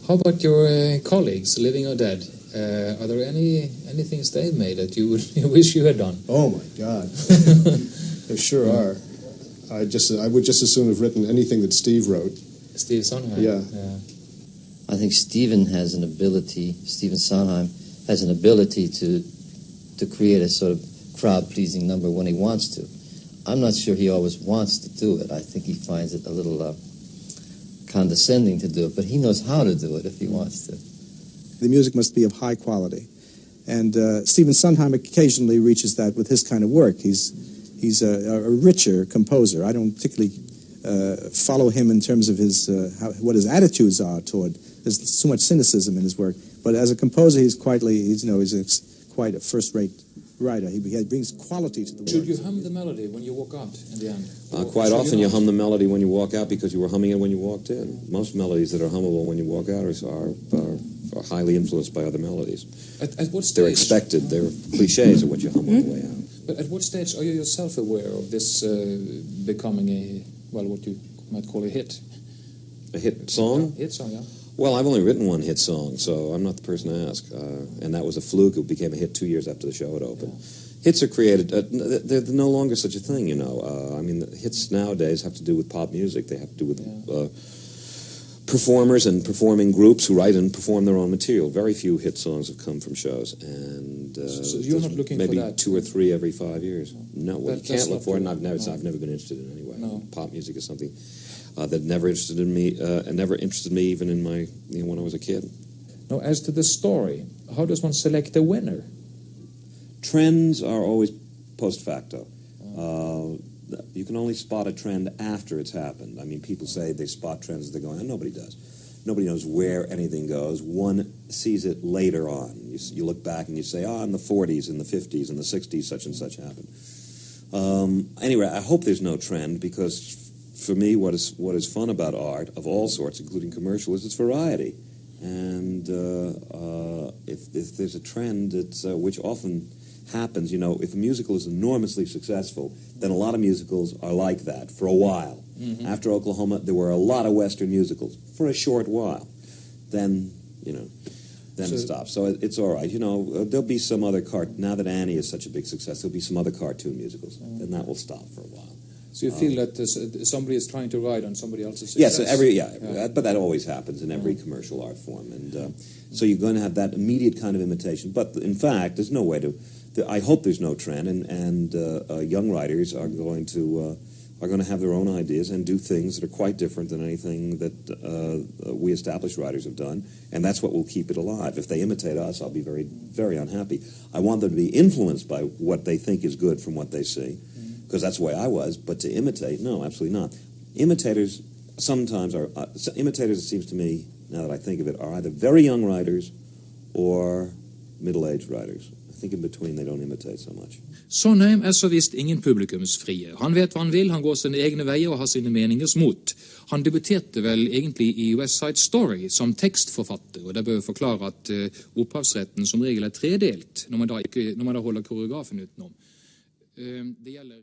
How about your colleagues, living or dead? Are there any things they've made that you wish you had done? Oh my God, there sure are. I would just as soon have written anything that Steve wrote. Steve Sondheim. Yeah. I think Stephen Sondheim has an ability to create a sort of crowd-pleasing number when he wants to. I'm not sure he always wants to do it. I think he finds it a little condescending to do it, but he knows how to do it if he wants to. The music must be of high quality. And Stephen Sondheim occasionally reaches that with his kind of work. He's a richer composer. I don't particularly follow him in terms of what his attitudes are toward. There's so much cynicism in his work. But as a composer, he's quite a first-rate writer. He brings quality to the work. Should you hum the melody when you walk out in the end? Quite often you hum the melody when you walk out because you were humming it when you walked in. Most melodies that are hummable when you walk out are highly influenced by other melodies. At what stage? They're expected. They're cliches of what you hum on the way out. But at what stage are you yourself aware of this becoming what you might call a hit? A hit song? Hit song, yeah. Well, I've only written one hit song, so I'm not the person to ask. And that was a fluke. It became a hit 2 years after the show had opened. Yeah. Hits are created. They're no longer such a thing, you know. The hits nowadays have to do with pop music. They have to do with performers and performing groups who write and perform their own material. Very few hit songs have come from shows. And so you're not looking maybe for that? Maybe 2 or 3 every 5 years. No, well, you can't look for it, and I've never been interested in it anyway. No. Pop music is something that never interested me even in my when I was a kid. Now, as to the story, how does one select a winner? Trends are always post facto. You can only spot a trend after it's happened. I mean, people say they spot trends as they're going on. Nobody does. Nobody knows where anything goes. One sees it later on. You look back and you say, in the 40s, in the 50s, in the 60s, such and such happened. Anyway, I hope there's no trend because for me, what is fun about art of all sorts, including commercial, is its variety. And if there's a trend, which often happens, if a musical is enormously successful, then a lot of musicals are like that for a while. Mm-hmm. After Oklahoma, there were a lot of Western musicals for a short while. Then it stops. So it's all right. There'll be some other now that Annie is such a big success, there'll be some other cartoon musicals, and that will stop for a while. So you feel that somebody is trying to ride on somebody else's success? Yes, but that always happens in every commercial art form, and so you're going to have that immediate kind of imitation. But in fact, there's no way to. I hope there's no trend, and young writers are going to have their own ideas and do things that are quite different than anything that we established writers have done, and that's what will keep it alive. If they imitate us, I'll be very, very unhappy. I want them to be influenced by what they think is good from what they see. Because that's the way I was, but to imitate, no, absolutely not. Imitators, it seems to me, now that I think of it, are either very young writers or middle-aged writers. I think in between they don't imitate so much. Sondheim så visst ingen publikumsfrie. Han vet hva han vil, han går sine egne veier og har sine meningers mot. Han debuterte vel egentlig i West Side Story som tekstforfatter, og det bør forklare at opphavsretten som regel tredelt når man da holder koreografen utenom. Det gjelder